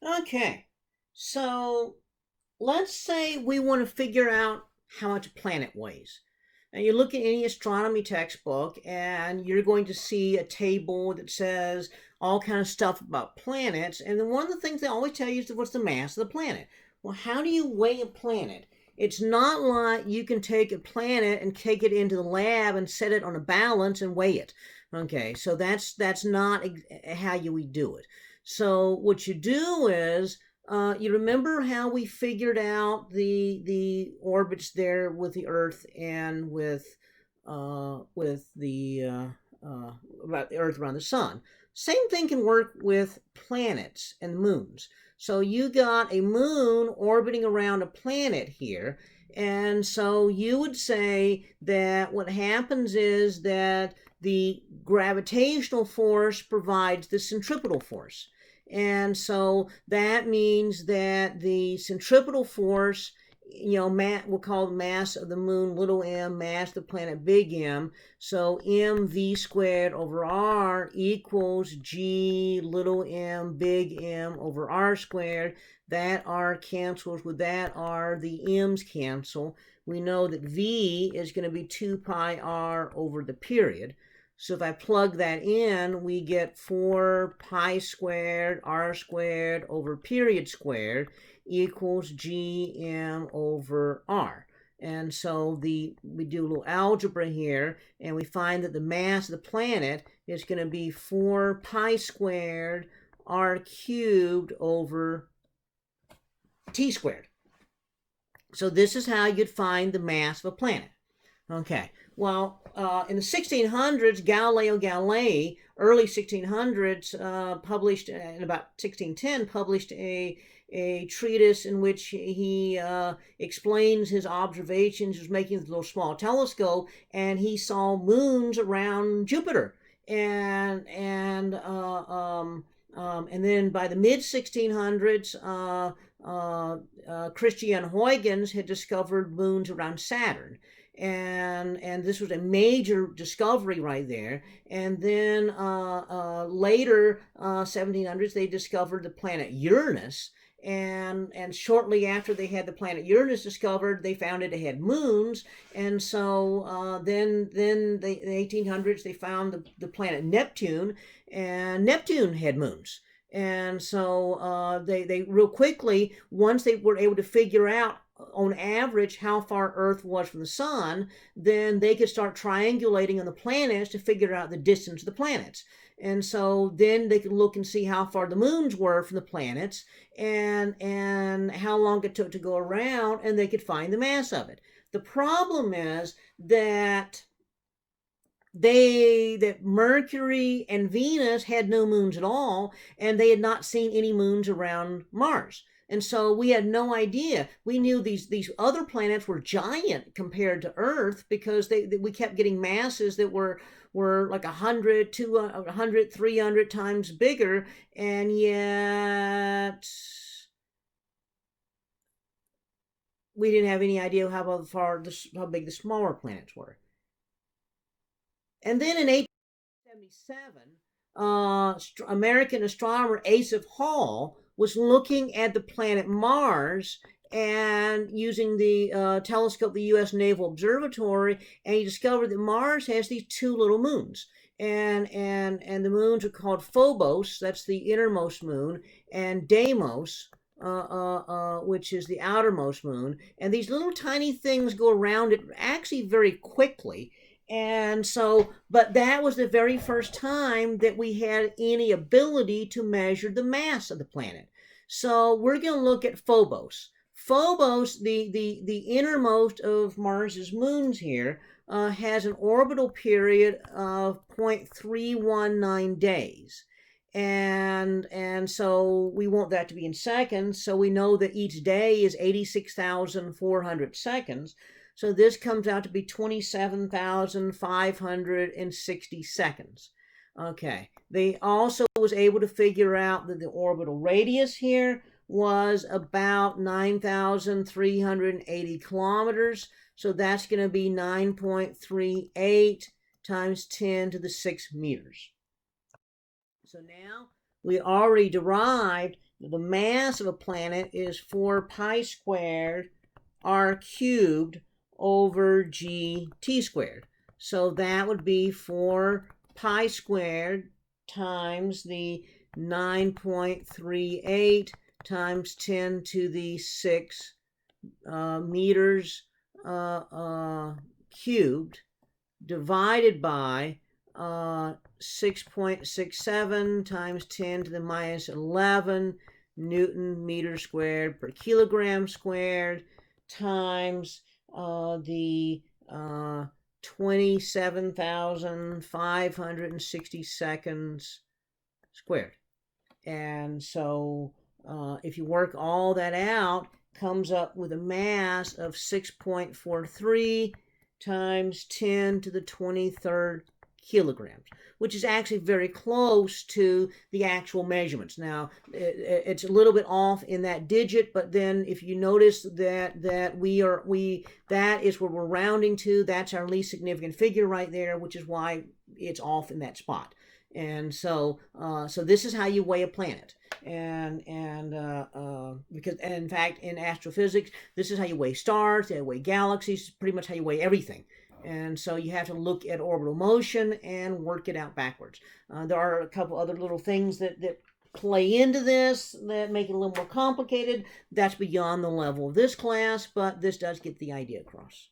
Okay, so let's say we want to figure out how much a planet weighs. And you look at any astronomy textbook and you're going to see a table that says all kind of stuff about planets. And then one of the things they always tell you is what's the mass of the planet. Well, how do you weigh a planet? It's not like you can take a planet and take it into the lab and set it on a balance and weigh it. Okay, so that's not how you would do it. So what you do is you remember how we figured out the orbits there with the Earth and with the about the Earth around the Sun. Same thing can work with planets and moons. So you got a moon orbiting around a planet here, and so you would say that what happens is that the gravitational force provides the centripetal force. And so that means that the centripetal force, we'll call the mass of the moon little m, mass of the planet big M. So mv squared over r equals g little m big M over r squared. That r cancels with that r, the m's cancel. We know that v is going to be 2 pi r over the period. So if I plug that in, we get 4 pi squared r squared over period squared equals gm over r. And so we do a little algebra here, and we find that the mass of the planet is going to be 4 pi squared r cubed over t squared. So this is how you'd find the mass of a planet. Okay, well, in the 1600s, Galileo Galilei, early 1600s, published in about 1610, published a treatise in which he explains his observations. He was making this little small telescope, and he saw moons around Jupiter, and then by the mid 1600s, Christian Huygens had discovered moons around Saturn. And this was a major discovery right there. And then later 1700s, they discovered the planet Uranus, and shortly after they had the planet Uranus discovered, they found it had moons. And so then the 1800s, they found the planet Neptune, and Neptune had moons. And so they real quickly, once they were able to figure out on average how far Earth was from the sun, then they could start triangulating on the planets to figure out the distance of the planets. And so then they could look and see how far the moons were from the planets, and how long it took to go around, and they could find the mass of it. The problem is that Mercury and Venus had no moons at all, and they had not seen any moons around Mars. And so we had no idea. We knew these other planets were giant compared to Earth, because we kept getting masses that were like 100, 200, 100, 300 times bigger, and yet we didn't have any idea how big the smaller planets were. And then in 1877, American astronomer Asa Hall was looking at the planet Mars and using the telescope, the U.S. Naval Observatory, and he discovered that Mars has these two little moons. And the moons are called Phobos, that's the innermost moon, and Deimos, which is the outermost moon. And these little tiny things go around it actually very quickly. And so, but that was the very first time that we had any ability to measure the mass of the planet. So we're going to look at Phobos. Phobos, the innermost of Mars's moons here, has an orbital period of 0.319 days. And so we want that to be in seconds. So we know that each day is 86,400 seconds. So this comes out to be 27,560 seconds. Okay. They also was able to figure out that the orbital radius here was about 9,380 kilometers. So that's going to be 9.38 times 10 to the 6 meters. So now we already derived, the mass of a planet is 4 pi squared r cubed over gt squared. So that would be 4 pi squared times the 9.38 times 10 to the 6 meters cubed divided by 6.67 times 10 to the minus 11 Newton meter squared per kilogram squared times the 27,560 seconds squared. And so if you work all that out, comes up with a mass of 6.43 times 10 to the 23rd kilograms, which is actually very close to the actual measurements. Now, it's a little bit off in that digit, but then if you notice that that is where we're rounding to, that's our least significant figure right there, which is why it's off in that spot. And so this is how you weigh a planet. Because in fact in astrophysics, this is how you weigh stars, how you weigh galaxies, pretty much how you weigh everything. And so you have to look at orbital motion and work it out backwards. There are a couple other little things that play into this that make it a little more complicated. That's beyond the level of this class, but this does get the idea across.